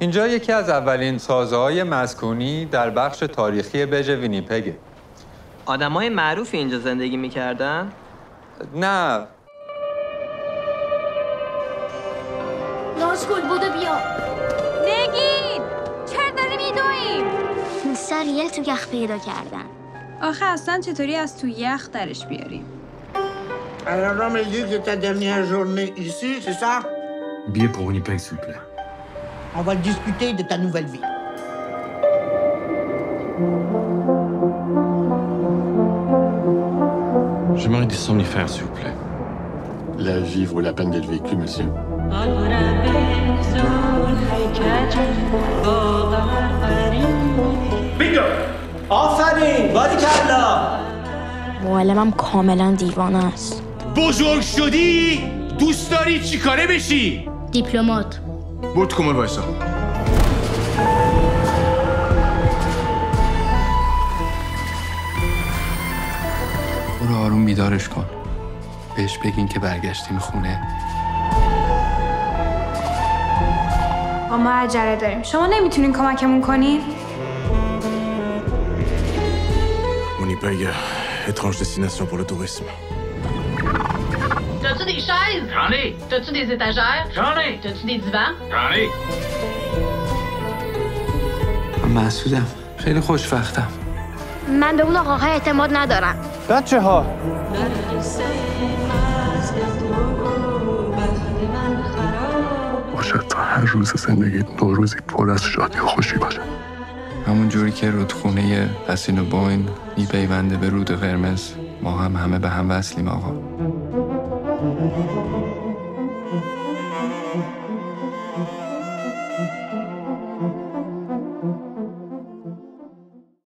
اینجا یکی از اولین سازه‌های مسکونی در بخش تاریخی برج وینیپگه. آدمای معروفی اینجا زندگی میکردن؟ نه. نازگل بودو بیا. نگین! چرا داریم میدویم؟ این سریل تو یخ پیدا کردن. آخه اصلا چطوری از تو یخ درش بیاریم؟ Alors, on me dit que ta dernière journée ici, c'est ça? Billet pour Winnipeg, s'il vous plaît. On va discuter de ta nouvelle vie. J'aimerais des somnifères, s'il vous plaît. La vie vaut la peine d'être vécue, monsieur. Bingo! آفرین! باریکلا! معلمم کاملا دیوانه است. بزرگ شدی؟ دوست داری چی کاره بشی؟ دیپلمات. برو کمر وایسا. برو آروم بیدارش کن. بهش بگین که برگشتیم خونه. ما عجله داریم. شما نمیتونین کمکمون کنین؟ Winnipeg, étrange destination pour le tourisme. T'as-tu des chaises? J'en ai. T'as-tu des étagères? J'en ai. T'as-tu des divans? J'en ai. من مسعودم. خیلی خوشوقتم. من به اون آقاها اعتماد ندارم. بچه‌ها باشد تا هر روز زندگی نوروزی پر از شادی و خوشی باشه. همون جوری که رودخونه اسینوبوین میپیونده به رود قرمز، ما هم همه به هم وصلیم آقا.